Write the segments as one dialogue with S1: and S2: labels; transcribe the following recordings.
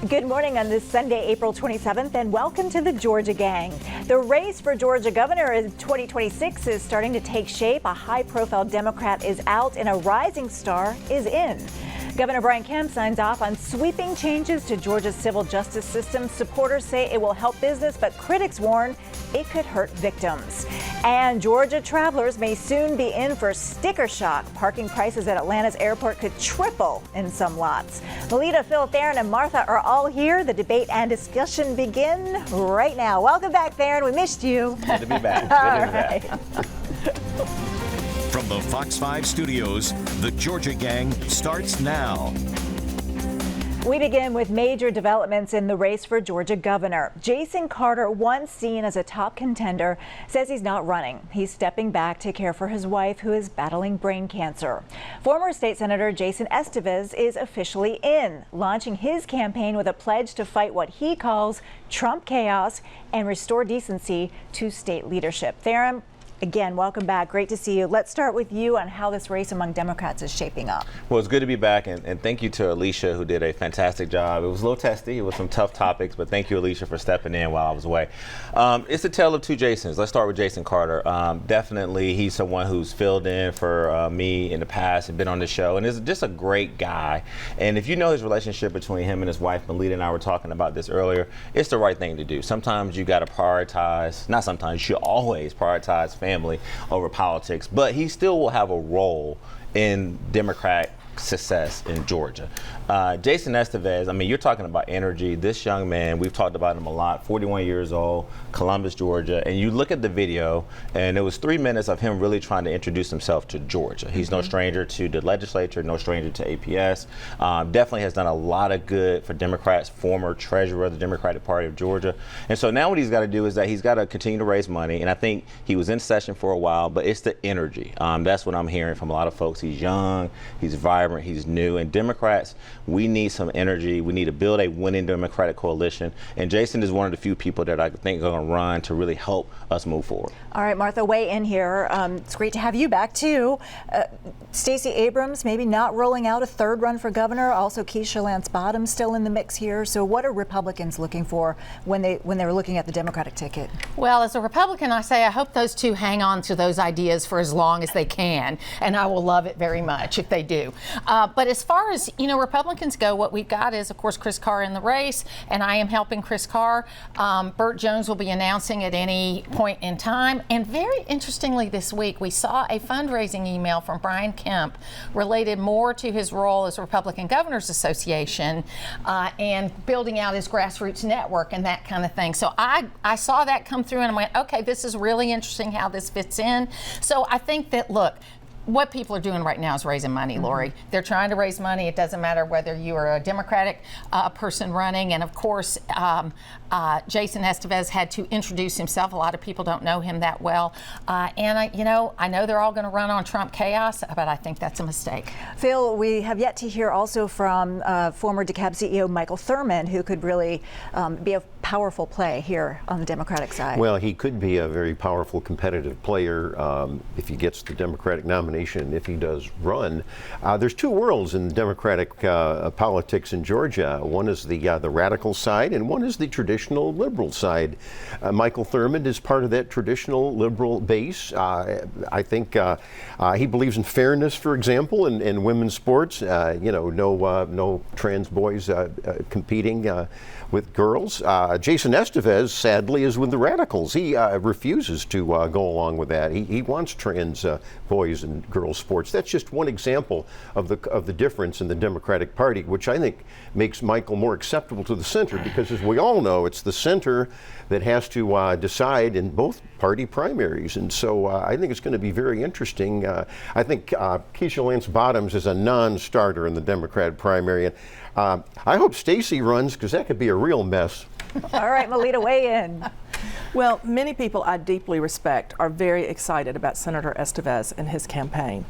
S1: Good morning on this Sunday, April 27th, and welcome to the Georgia Gang. The race for Georgia governor in 2026 is starting to take shape. A high-profile Democrat is out and a rising star is in. Governor Brian Kemp signs off on sweeping changes to Georgia's civil justice system. Supporters say it will help business, but critics warn it could hurt victims. And Georgia travelers may soon be in for sticker shock. Parking prices at Atlanta's airport could triple in some lots. Melita, Phil, Theron, and Martha are all here. The debate and discussion begin right now. Welcome back, Theron. We missed you.
S2: Good to be back. Good to be back.
S3: From the Fox 5 studios, the Georgia Gang starts now.
S1: We begin with major developments in the race for Georgia governor. Jason Carter, once seen as a top contender, says he's not running. He's stepping back to care for his wife, who is battling brain cancer. Former state senator Jason Estevez is officially in, launching his campaign with a pledge to fight what he calls Trump chaos and restore decency to state leadership. Theron, again, welcome back. Great to see you. Let's start with you on how this race among Democrats is shaping up.
S2: Well, it's good to be back, and thank you to Alicia, who did a fantastic job. It was a little testy. It was some tough topics, but thank you, Alicia, for stepping in while I was away. It's a tale of two Jasons. Let's start with Jason Carter. Definitely, he's someone who's filled in for me in the past and been on the show, and is just a great guy. And if you know his relationship between him and his wife, Melita and I were talking about this earlier, it's the right thing to do. Sometimes you got to prioritize, not sometimes, you should always prioritize family over politics, but he still will have a role in Democratic success in Georgia. Jason Estevez, I mean, you're talking about energy. This young man, we've talked about him a lot, 41 years old, Columbus, Georgia, and you look at the video, and it was 3 minutes of him really trying to introduce himself to Georgia. He's no stranger to the legislature, no stranger to APS. Definitely has done a lot of good for Democrats, former treasurer of the Democratic Party of Georgia. And so now what he's got to do is that he's got to continue to raise money, and I think he was in session for a while, but it's the energy. That's what I'm hearing from a lot of folks. He's young, he's vibrant, he's new, and Democrats, we need some energy. We need to build a winning Democratic coalition, and Jason is one of the few people that I think are going to run to really help us move forward.
S1: All right, Martha, weigh in here. It's great to have you back too. Stacey Abrams maybe not rolling out a third run for governor. Also, Keisha Lance Bottoms still in the mix here. So, what are Republicans looking for when they're looking at the Democratic ticket?
S4: Well, as a Republican, I say I hope those two hang on to those ideas for as long as they can, and I will love it very much if they do. But as far as, Republicans go, what we've got is, of course, Chris Carr in the race, and I am helping Chris Carr. Burt Jones will be announcing at any point in time. And very interestingly this week, we saw a fundraising email from Brian Kemp related more to his role as Republican Governors Association and building out his grassroots network and that kind of thing. So I saw that come through and I went, okay, this is really interesting how this fits in. So I think that, look, what people are doing right now is raising money, Lori. They're trying to raise money. It doesn't matter whether you are a Democratic person running. And of course, Jason Estevez had to introduce himself. A lot of people don't know him that well. And I know they're all going to run on Trump chaos, but I think that's a mistake.
S1: Phil, we have yet to hear also from former DeKalb CEO Michael Thurmond, who could really be a powerful play here on the Democratic side.
S5: Well, he could be a very powerful competitive player if he gets the Democratic nomination, if he does run. There's two worlds in Democratic politics in Georgia. One is the radical side, and one is the traditional liberal side. Michael Thurmond is part of that traditional liberal base. I think he believes in fairness, for example, in women's sports. No trans boys competing with girls. Jason Estevez, sadly, is with the radicals. He refuses to go along with that. He wants trans boys and girls sports. That's just one example of the difference in the Democratic Party, which I think makes Michael more acceptable to the center, because as we all know, it's the center that has to decide in both party primaries. And so I think it's going to be very interesting. I think Keisha Lance Bottoms is a non-starter in the Democrat primary. And I hope Stacey runs, because that could be a real mess.
S1: All right, Melita, weigh in.
S6: Well, many people I deeply respect are very excited about Senator Estevez and his campaign.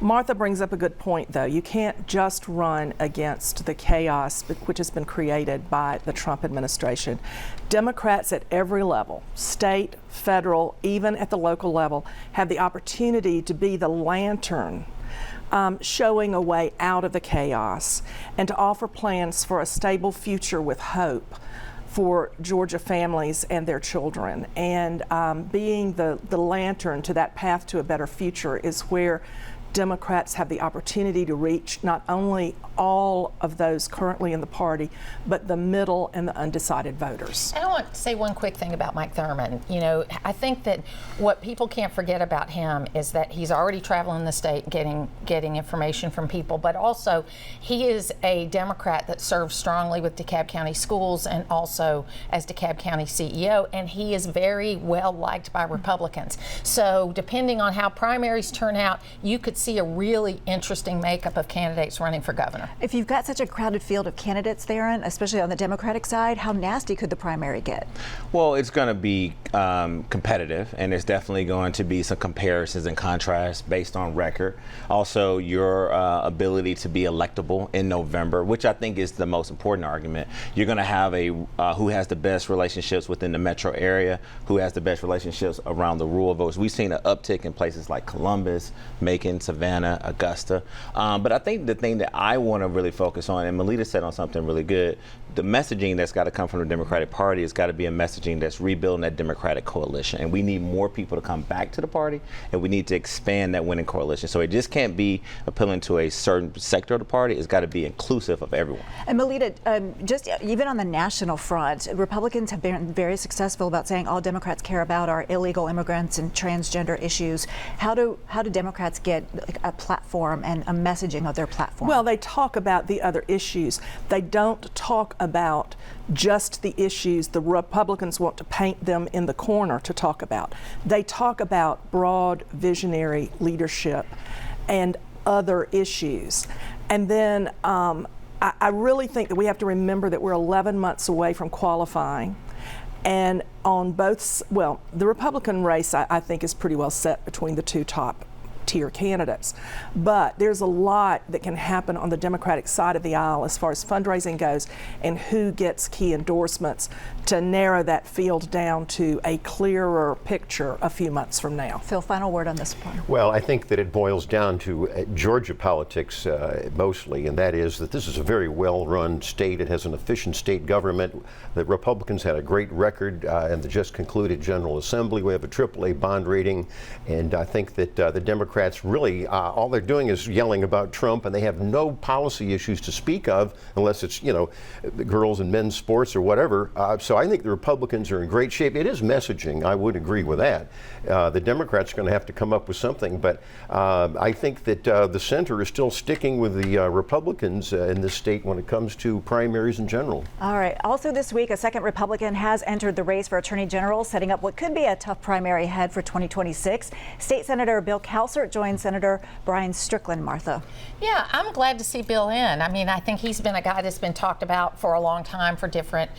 S6: Martha brings up a good point, though. You can't just run against the chaos which has been created by the Trump administration. Democrats at every level, state, federal, even at the local level, have the opportunity to be the lantern showing a way out of the chaos and to offer plans for a stable future with hope for Georgia families and their children. And being the lantern to that path to a better future is where Democrats have the opportunity to reach not only all of those currently in the party, but the middle and the undecided voters.
S4: And I want to say one quick thing about Mike Thurmond. You know, I think that what people can't forget about him is that he's already traveling the state getting information from people, but also he is a Democrat that serves strongly with DeKalb County schools and also as DeKalb County CEO, and he is very well liked by Republicans. So depending on how primaries turn out, you could see a really interesting makeup of candidates running for governor.
S1: If you've got such a crowded field of candidates, Theron, especially on the Democratic side, how nasty could the primary get?
S2: Well, it's going to be competitive, and there's definitely going to be some comparisons and contrasts based on record. Also, your ability to be electable in November, which I think is the most important argument. You're going to have a who has the best relationships within the metro area, who has the best relationships around the rural votes. We've seen an uptick in places like Columbus, Macon, Savannah, Augusta. But I think the thing that I want to really focus on, and Melita said on something really good, the messaging that's got to come from the Democratic Party has got to be a messaging that's rebuilding that Democratic coalition. And we need more people to come back to the party, and we need to expand that winning coalition. So it just can't be appealing to a certain sector of the party. It's got to be inclusive of everyone.
S1: And Melita, just even on the national front, Republicans have been very successful about saying all Democrats care about are illegal immigrants and transgender issues. How do Democrats get a platform and a messaging of their platform?
S6: Well, they talk about the other issues. They don't talk about just the issues the Republicans want to paint them in the corner to talk about. They talk about broad visionary leadership and other issues. And then I really think that we have to remember that we're 11 months away from qualifying. And on both, well, the Republican race I think is pretty well set between the two top tier candidates. But there's a lot that can happen on the Democratic side of the aisle as far as fundraising goes and who gets key endorsements to narrow that field down to a clearer picture a few months from now.
S1: Phil, final word on this one.
S5: Well, I think that it boils down to Georgia politics mostly, and that is that this is a very well-run state. It has an efficient state government. The Republicans had a great record in the just concluded General Assembly. We have a AAA bond rating, and I think that the Democrats really, all they're doing is yelling about Trump, and they have no policy issues to speak of unless it's, you know, girls and men's sports or whatever. So I think the Republicans are in great shape. It is messaging. I would agree with that. The Democrats are going to have to come up with something, but I think that the center is still sticking with the Republicans in this state when it comes to primaries in general.
S1: All right. Also this week, a second Republican has entered the race for Attorney General, setting up what could be a tough primary ahead for 2026. State Senator Bill Cowsert joined Senator Brian Strickland. Martha.
S4: Yeah, I'm glad to see Bill in. I mean, I think he's been a guy that's been talked about for a long time for different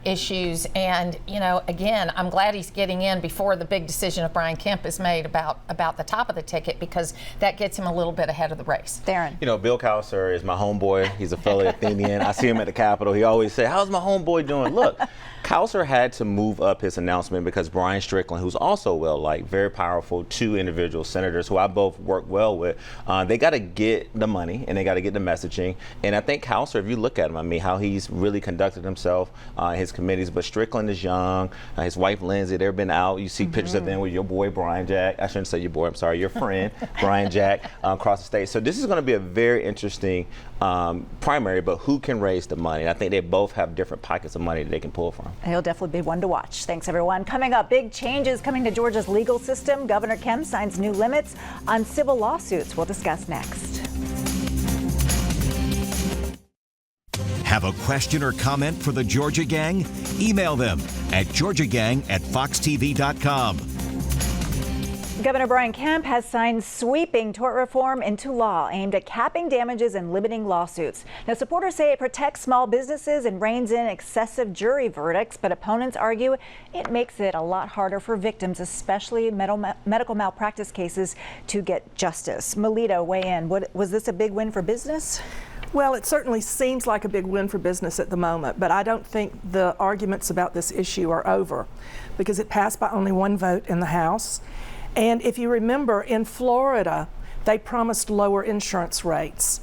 S4: issues. And, you know, again, I'm glad he's getting in before the big decision of Brian Kemp is made about the top of the ticket, because that gets him a little bit ahead of the race.
S1: Theron.
S2: You know, Bill Cowsert is my homeboy. He's a fellow Athenian. I see him at the Capitol. He always say, "How's my homeboy doing?" Look, Cowsert had to move up his announcement because Brian Strickland, who's also well-liked, very powerful, two individual senators who I both work well with, they got to get the money and they got to get the messaging. And I think Cowsert, if you look at him, I mean, how he's really conducted himself, his committees. But Strickland is young. His wife, Lindsay, they've been out. You see pictures of them with your boy, Brian Jack. I shouldn't say your boy, I'm sorry, your friend, Brian Jack, across the state. So this is going to be a very interesting primary, but who can raise the money? And I think they both have different pockets of money that they can pull from.
S1: He'll definitely be one to watch. Thanks, everyone. Coming up, big changes coming to Georgia's legal system. Governor Kemp signs new limits on civil lawsuits. We'll discuss next.
S3: Have a question or comment for the Georgia Gang? Email them at georgiagang@foxtv.com.
S1: Governor Brian Kemp has signed sweeping tort reform into law aimed at capping damages and limiting lawsuits. Now, supporters say it protects small businesses and reins in excessive jury verdicts, but opponents argue it makes it a lot harder for victims, especially medical malpractice cases, to get justice. Melita, weigh in. Was this a big win for business?
S6: Well, it certainly seems like a big win for business at the moment, but I don't think the arguments about this issue are over because it passed by only one vote in the House. And if you remember, in Florida, They promised lower insurance rates.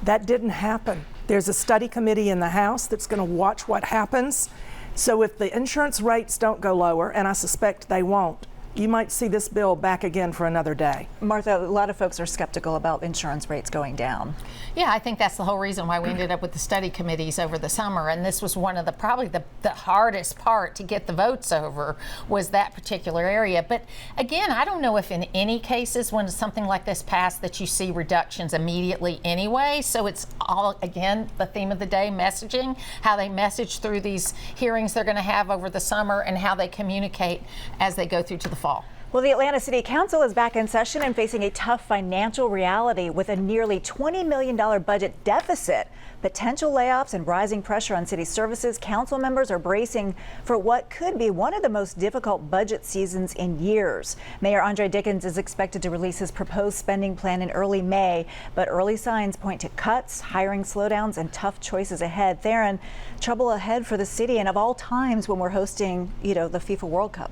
S6: That didn't happen. There's a study committee in the House that's going to watch what happens. So if the insurance rates don't go lower, and I suspect they won't, you might see this bill back again for another day.
S1: Martha, a lot of folks are skeptical about insurance rates going down.
S4: Yeah, I think that's the whole reason why we ended up with the study committees over the summer, and this was one of the probably the hardest part to get the votes over, was that particular area. But again, I don't know if in any cases when something like this passed that you see reductions immediately anyway. So it's all, again, the theme of the day, messaging, how they message through these hearings they're going to have over the summer and how they communicate as they go through to the fall.
S1: Well, the Atlanta City Council is back in session and facing a tough financial reality with a nearly $20 million budget deficit. Potential layoffs and rising pressure on city services. Council members are bracing for what could be one of the most difficult budget seasons in years. Mayor Andre Dickens is expected to release his proposed spending plan in early May, but early signs point to cuts, hiring slowdowns, and tough choices ahead. Theron, trouble ahead for the city, and of all times when we're hosting, the FIFA World Cup.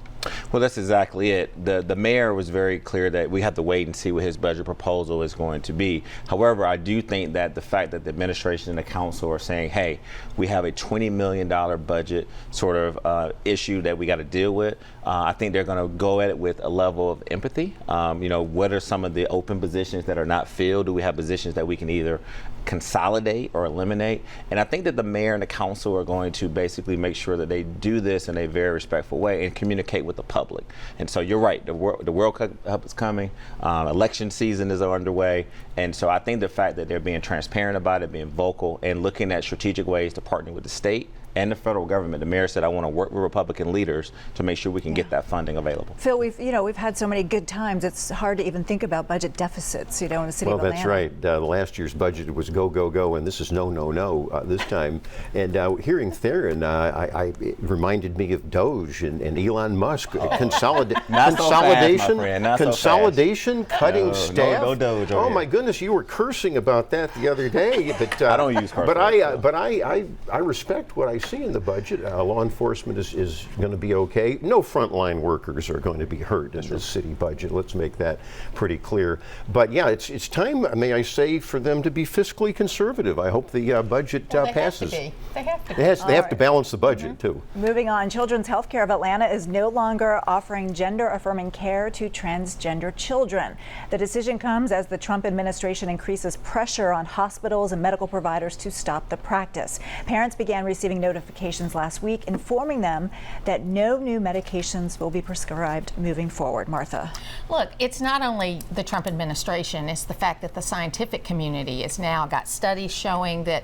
S2: Well, that's exactly it. The mayor was very clear that we have to wait and see what his budget proposal is going to be. However, I do think that the fact that the administration and the council are saying, hey, we have a $20 million budget sort of issue that we got to deal with, I think they're going to go at it with a level of empathy. What are some of the open positions that are not filled? Do we have positions that we can either consolidate or eliminate? And I think that the mayor and the council are going to basically make sure that they do this in a very respectful way and communicate with the public. And so you're right, the World Cup is coming, election season is underway, and so I think the fact that they're being transparent about it, being vocal, and looking at strategic ways to partner with the state and the federal government. The mayor said, I want to work with Republican leaders to make sure we can get that funding available.
S1: Phil, we've had so many good times. It's hard to even think about budget deficits, in the city of Atlanta.
S5: Well, that's right. Last year's budget was go, go, go, and this is no, no, no this time. And hearing Theron, it reminded me of Doge and Elon Musk. Consolidation, cutting staff.
S2: No Doge.
S5: Oh my goodness, you were cursing about that the other day. But
S2: I don't use curse words.
S5: But I respect what I see in the budget. Law enforcement is going to be okay. No frontline workers are going to be hurt in this city budget. Let's make that pretty clear. But yeah, it's time, may I say, for them to be fiscally conservative. I hope the budget passes.
S4: They have to be.
S5: They have to balance the budget too.
S1: Moving on, Children's Healthcare of Atlanta is no longer offering gender-affirming care to transgender children. The decision comes as the Trump administration increases pressure on hospitals and medical providers to stop the practice. Parents began receiving notifications last week informing them that no new medications will be prescribed moving forward. Martha.
S4: Look, it's not only the Trump administration, it's the fact that the scientific community has now got studies showing that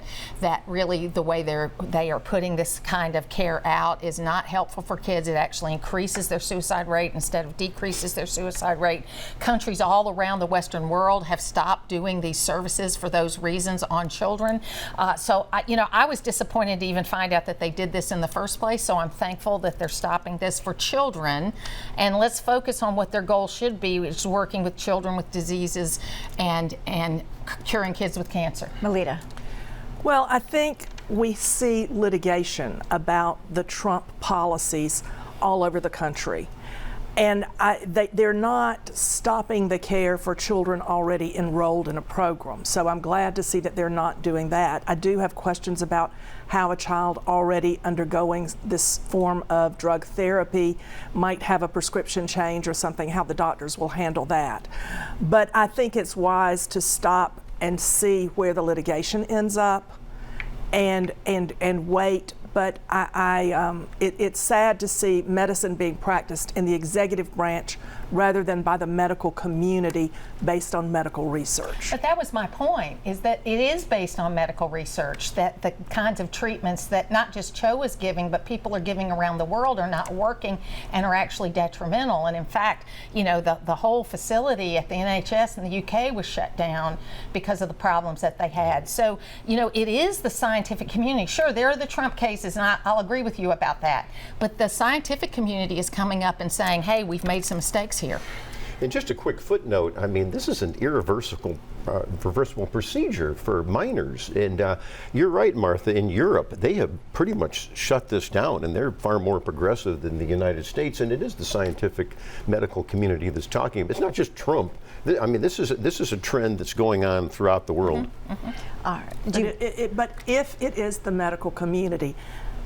S4: really the way they are putting this kind of care out is not helpful for kids. It actually increases their suicide rate instead of decreases their suicide rate. Countries all around the Western world have stopped doing these services for those reasons on children. So I was disappointed to even find out that they did this in the first place. So I'm thankful that they're stopping this for children. And let's focus on what their goal should be, which is working with children with diseases and curing kids with cancer.
S1: Melita.
S6: Well, I think we see litigation about the Trump policies all over the country. And they're not stopping the care for children already enrolled in a program. So I'm glad to see that they're not doing that. I do have questions about how a child already undergoing this form of drug therapy might have a prescription change or something, how the doctors will handle that. But I think it's wise to stop and see where the litigation ends up and wait. But it's sad to see medicine being practiced in the executive branch rather than by the medical community based on medical research.
S4: But that was my point, is that it is based on medical research, that the kinds of treatments that not just Cho is giving, but people are giving around the world are not working and are actually detrimental. And in fact, the whole facility at the NHS in the UK was shut down because of the problems that they had. So, it is the scientific community. Sure, there are the Trump cases, and I'll agree with you about that. But the scientific community is coming up and saying, hey, we've made some mistakes here.
S5: And just a quick footnote, I mean, this is an irreversible reversible procedure for minors. And you're right, Martha, in Europe, they have pretty much shut this down, and they're far more progressive than the United States, and it is the scientific medical community that's talking about it. It's not just Trump. I mean, this is a trend that's going on throughout the world.
S1: All right.
S6: But if it is the medical community,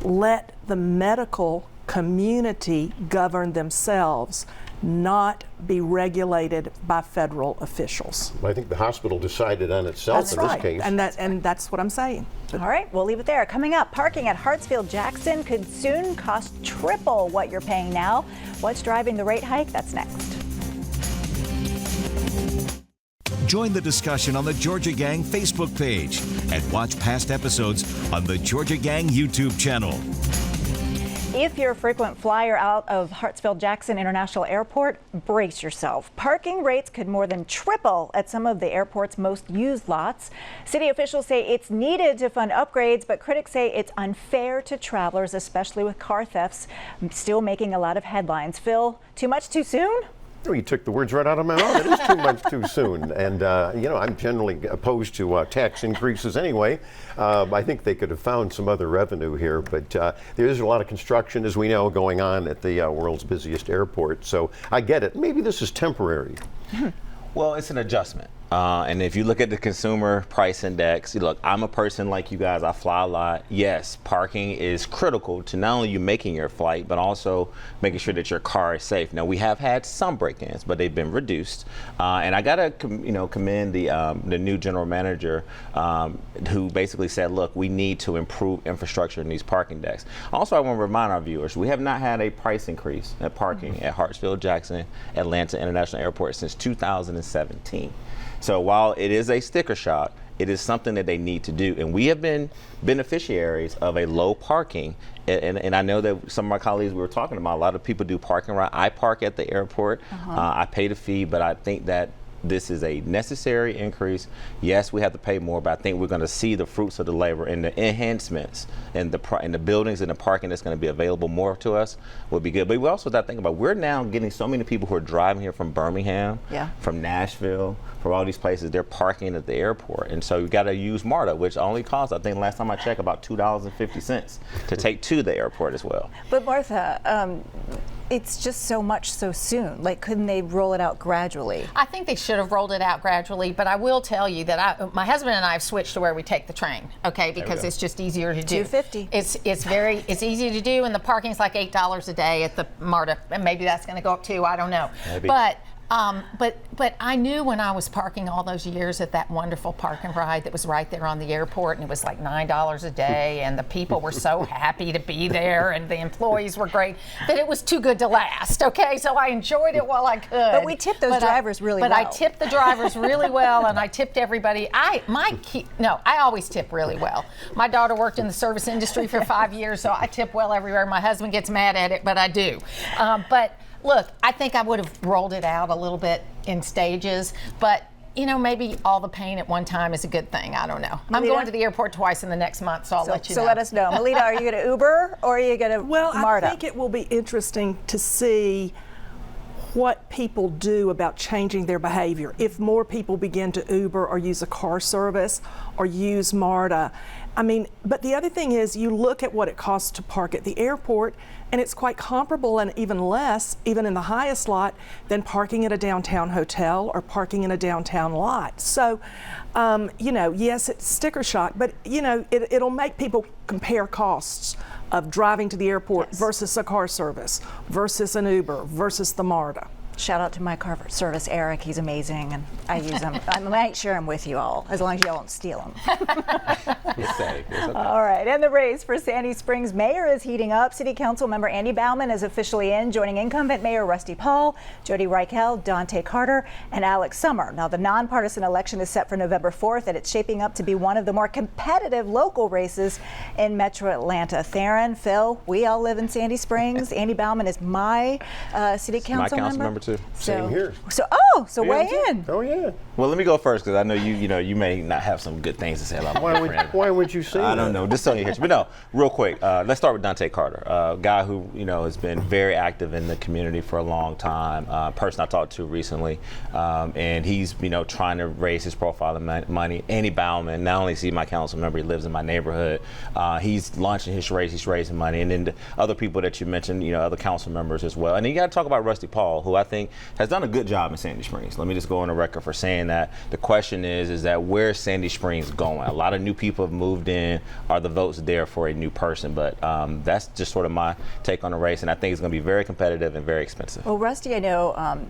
S6: let the medical community govern themselves, not be regulated by federal officials.
S5: I think the hospital decided on itself in this case.
S6: And that's what I'm saying.
S1: All right, we'll leave it there. Coming up, parking at Hartsfield-Jackson could soon cost triple what you're paying now. What's driving the rate hike? That's next.
S3: Join the discussion on the Georgia Gang Facebook page and watch past episodes on the Georgia Gang YouTube channel.
S1: If you're a frequent flyer out of Hartsfield-Jackson International Airport, brace yourself. Parking rates could more than triple at some of the airport's most used lots. City officials say it's needed to fund upgrades, but critics say it's unfair to travelers, especially with car thefts still making a lot of headlines. Phil, too much too soon?
S5: Oh, you took the words right out of my mouth. It is too much too soon. And, you know, I'm generally opposed to tax increases anyway. I think they could have found some other revenue here. But there is a lot of construction, as we know, going on at the world's busiest airport. So I get it. Maybe this is temporary.
S2: Well, it's an adjustment. And if you look at the consumer price index, look, I'm a person like you guys, I fly a lot. Yes, parking is critical to not only you making your flight, but also making sure that your car is safe. Now, we have had some break-ins, but they've been reduced. And I gotta, commend the new general manager who basically said, look, we need to improve infrastructure in these parking decks. Also, I want to remind our viewers, we have not had a price increase at parking at Hartsfield-Jackson Atlanta International Airport since 2017. So while it is a sticker shock, it is something that they need to do. And we have been beneficiaries of a low parking. And I know that some of my colleagues we were talking about, a lot of people do parking right. I park at the airport. I pay the fee, but I think that this is a necessary increase. Yes, we have to pay more, but I think we're going to see the fruits of the labor and the enhancements and the buildings and the parking that's going to be available more to us will be good. But we also got to think about, we're now getting so many people who are driving here from Birmingham, from Nashville, from all these places. They're parking at the airport, and so you got to use MARTA, which only costs, I think last time I checked, about $2.50 to take to the airport as well.
S1: But Martha, it's just so much so soon. Like, couldn't they roll it out gradually?
S4: I think they should have rolled it out gradually, but I will tell you that my husband and I have switched to where we take the train, okay, because it's just easier to do.
S1: $2.50.
S4: It's easy to do, and the parking's like $8 a day at the MARTA, and maybe that's going to go up too. I don't know.
S2: Maybe.
S4: But I knew when I was parking all those years at that wonderful park and ride that was right there on the airport, and it was like $9 a day, and the people were so happy to be there, and the employees were great, that it was too good to last, okay? So I enjoyed it while I could.
S1: But we tipped those drivers really well.
S4: But I tipped the drivers really well, and I tipped everybody. I always tip really well. My daughter worked in the service industry for 5 years, so I tip well everywhere. My husband gets mad at it, but I do. Look, I think I would have rolled it out a little bit in stages, but maybe all the pain at one time is a good thing. I don't know. I'm going to the airport twice in the next month, so I'll let you know.
S1: So let us know. Melita, are you going to Uber or are you going to MARTA?
S6: I think it will be interesting to see what people do about changing their behavior. If more people begin to Uber or use a car service or use MARTA. I mean, but the other thing is, you look at what it costs to park at the airport, and it's quite comparable and even less, even in the highest lot, than parking at a downtown hotel or parking in a downtown lot. So, yes, it's sticker shock, but, it'll make people compare costs of driving to the airport versus a car service, versus an Uber, versus the MARTA.
S1: Shout out to my car service, Eric. He's amazing, and I use him. I might share him with you all, as long as y'all don't steal him.
S2: He's safe. It's okay.
S1: All right, and the race for Sandy Springs mayor is heating up. City Council member Andy Bauman is officially in, joining incumbent Mayor Rusty Paul, Jody Reichel, Dante Carter, and Alex Summer. Now, the nonpartisan election is set for November 4th, and it's shaping up to be one of the more competitive local races in Metro Atlanta. Theron, Phil, we all live in Sandy Springs. Andy Bauman is my city council member.
S2: Too.
S5: Same here.
S1: So weigh in.
S5: Oh, yeah.
S2: Well, let me go first because I know you may not have some good things to say about my friend.
S5: Why would you say that?
S2: I don't know. Just so you hear. But no, real quick. Let's start with Dante Carter, a guy who has been very active in the community for a long time. Person I talked to recently, and he's trying to raise his profile of money. Andy Bauman, not only is he my council member, he lives in my neighborhood. He's launching his race. He's raising money, and then the other people that you mentioned, other council members as well. And then you got to talk about Rusty Paul, who I think has done a good job in Sandy Springs. Let me just go on the record for saying that. The question is that where's Sandy Springs going? A lot of new people have moved in. Are the votes there for a new person? But that's just sort of my take on the race, and I think it's going to be very competitive and very expensive.
S1: Well, Rusty, I know,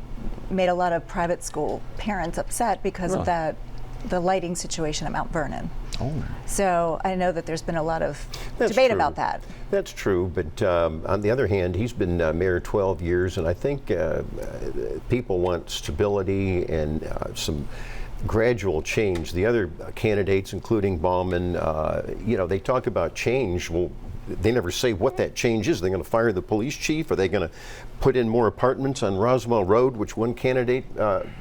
S1: made a lot of private school parents upset because of the lighting situation at Mount Vernon.
S2: Oh.
S1: So I know that there's been a lot of
S5: That's
S1: debate
S5: true.
S1: about that.
S5: That's true, but on the other hand, he's been mayor 12 years, and I think people want stability and some gradual change. The other candidates, including Bauman, they talk about change. Well, they never say what that change is. They're going to fire the police chief? Are they going to put in more apartments on Roswell Road, which one candidate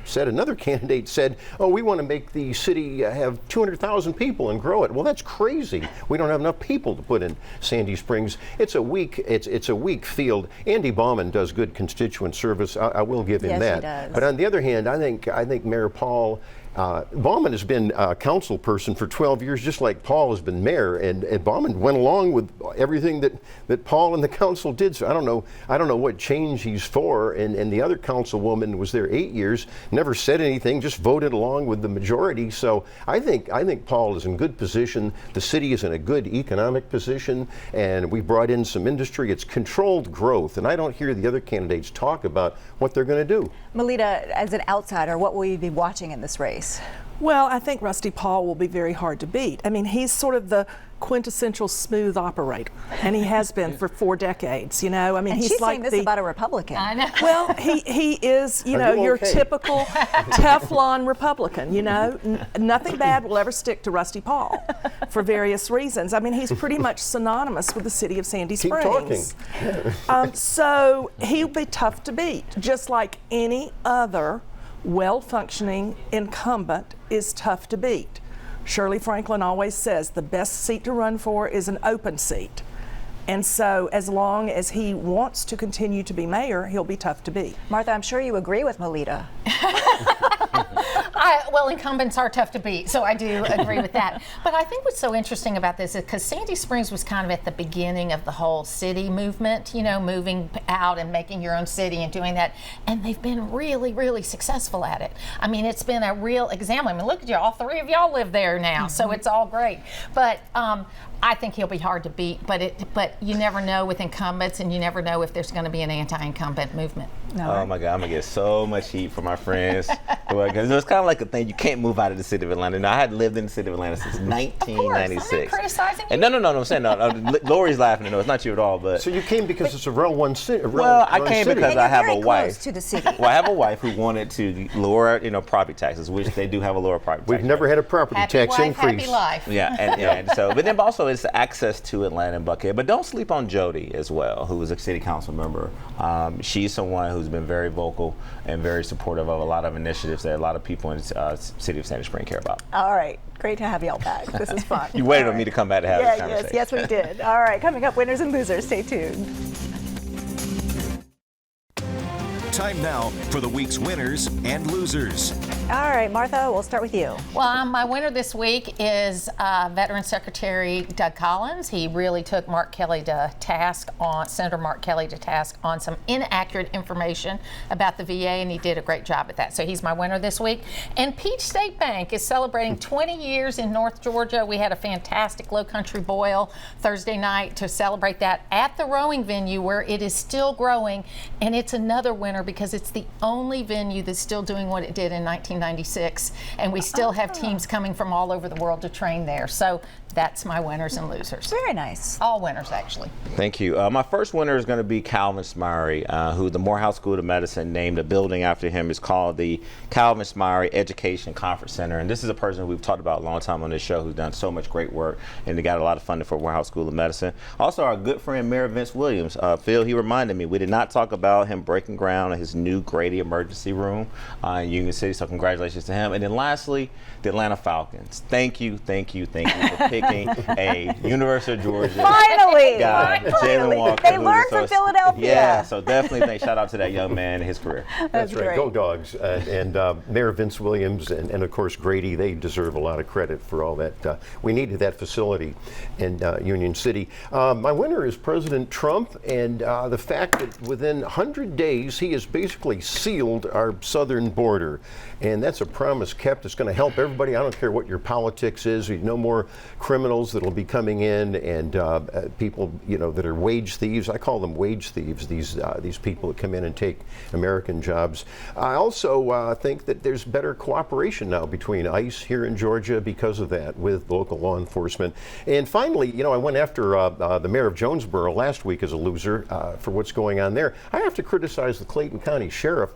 S5: said? Another candidate said, oh, we want to make the city have 200,000 people and grow it. Well, that's crazy. We don't have enough people to put in Sandy Springs. It's a weak field. Andy Bauman does good constituent service. I will give him that.
S1: He does.
S5: But on the other hand, I think Mayor Paul, Bauman has been a council person for 12 years, just like Paul has been mayor, and Bauman went along with everything that Paul and the council did. So I don't know what change he's for. And the other councilwoman was there 8 years, never said anything, just voted along with the majority. So I think Paul is in good position. The city is in a good economic position, and we brought in some industry. It's controlled growth, and I don't hear the other candidates talk about what they're going to do.
S1: Melita, as an outsider, what will you be watching in this race?
S6: Well, I think Rusty Paul will be very hard to beat. I mean, he's sort of the quintessential smooth operator, and he has been for 4 decades. I mean,
S1: And
S6: he's
S1: she's
S6: like
S1: saying this about a Republican.
S4: I know.
S6: Well, he is, your
S5: okay?
S6: typical Teflon Republican. Nothing bad will ever stick to Rusty Paul for various reasons. I mean, he's pretty much synonymous with the city of Sandy
S5: Keep
S6: Springs.
S5: talking.
S6: So he'll be tough to beat, just like any other well-functioning incumbent is tough to beat. Shirley Franklin always says the best seat to run for is an open seat. And so as long as he wants to continue to be mayor, he'll be tough to beat.
S1: Martha, I'm sure you agree with Melita.
S4: Well, incumbents are tough to beat, so I do agree with that. But I think what's so interesting about this is because Sandy Springs was kind of at the beginning of the whole city movement, moving out and making your own city and doing that. And they've been really, really successful at it. I mean, it's been a real example. I mean, look at you, all 3 of y'all live there now, so it's all great. But I think he'll be hard to beat, but you never know with incumbents, and you never know if there's going to be an anti-incumbent movement.
S1: No.
S2: Oh my God, I'm gonna get so much heat from my friends. Because it's kind of like a thing, you can't move out of the city of Atlanta. Now, I had lived in the city of Atlanta since 1996.
S4: I'm not criticizing you.
S2: And no, I'm saying no. Laurie's laughing. No, it's not you at all. But
S5: So you came because it's a well-run city.
S2: well, I came because
S1: And
S2: I
S1: you're
S2: have
S1: very
S2: a wife.
S1: close to the city.
S2: Well, I have a wife who wanted to lower, property taxes, which they do have a lower property tax.
S5: We've never had a property
S4: Happy
S5: tax
S4: wife,
S5: increase.
S4: happy life.
S2: Yeah, and so, but then also it's access to Atlanta and Buckhead. But don't sleep on Jody as well, who is a city council member. She's someone who's been very vocal and very supportive of a lot of initiatives that a lot of people in the city of Sandy Springs care about.
S1: All right. Great to have y'all back. This is fun.
S2: You waited
S1: All
S2: on
S1: right.
S2: me to come back to have this conversation.
S1: Yes, we did. All right. Coming up, winners and losers. Stay tuned.
S3: Time now for the week's winners and losers.
S1: All right, Martha, we'll start with you.
S4: Well, my winner this week is Veteran Secretary Doug Collins. He really took Senator Mark Kelly to task on some inaccurate information about the VA, and he did a great job at that. So he's my winner this week. And Peach State Bank is celebrating 20 years in North Georgia. We had a fantastic Low Country Boil Thursday night to celebrate that at the rowing venue, where it is still growing, and it's another winner because it's the only venue that's still doing what it did in 1996, and we still have teams coming from all over the world to train there. So That's my winners and losers.
S1: Very nice.
S4: All winners, actually.
S2: Thank you. My first winner is going to be Calvin Smyre, who the Morehouse School of Medicine named a building after him. It's called the Calvin Smyre Education Conference Center. And this is a person we've talked about a long time on this show who's done so much great work, and they got a lot of funding for Morehouse School of Medicine. Also, our good friend Mayor Vince Williams. Phil, he reminded me we did not talk about him breaking ground on his new Grady Emergency Room in Union City, so congratulations to him. And then lastly, the Atlanta Falcons. Thank you for picking a University of Georgia
S1: Finally!
S2: guy, Jalen Walker.
S1: They
S2: who's
S1: learned from Philadelphia.
S2: Yeah, so definitely shout out to that young man and his career.
S5: That's right.
S1: great.
S5: Go Dogs. And Mayor Vince Williams and of course Grady, they deserve a lot of credit for all that. We needed that facility in Union City. My winner is President Trump, and the fact that within 100 days he has basically sealed our southern border. And that's a promise kept. It's going to help everybody. I don't care what your politics is. No more criminals that'll be coming in, and people, that are wage thieves. I call them wage thieves. These people that come in and take American jobs. I also think that there's better cooperation now between ICE here in Georgia because of that with local law enforcement. And finally, I went after the mayor of Jonesboro last week as a loser for what's going on there. I have to criticize the Clayton County Sheriff.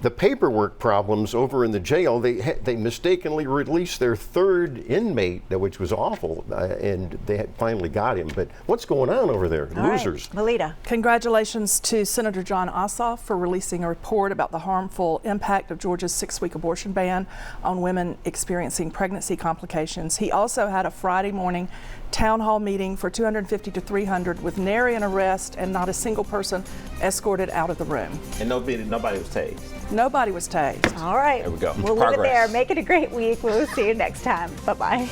S5: The paperwork problems over in the jail, they mistakenly released their third inmate, which was awful, and they had finally got him. But what's going on over there?
S1: All
S5: Losers.
S1: right. Melita.
S6: Congratulations to Senator John Ossoff for releasing a report about the harmful impact of Georgia's 6-week abortion ban on women experiencing pregnancy complications. He also had a Friday morning town hall meeting for 250 to 300 with nary an arrest and not a single person escorted out of the room.
S2: And nobody was tased.
S6: Nobody was tased.
S1: All right.
S2: There we go.
S1: We'll leave it there.
S2: Progress.
S1: Make it a great week. We'll see you next time. Bye-bye.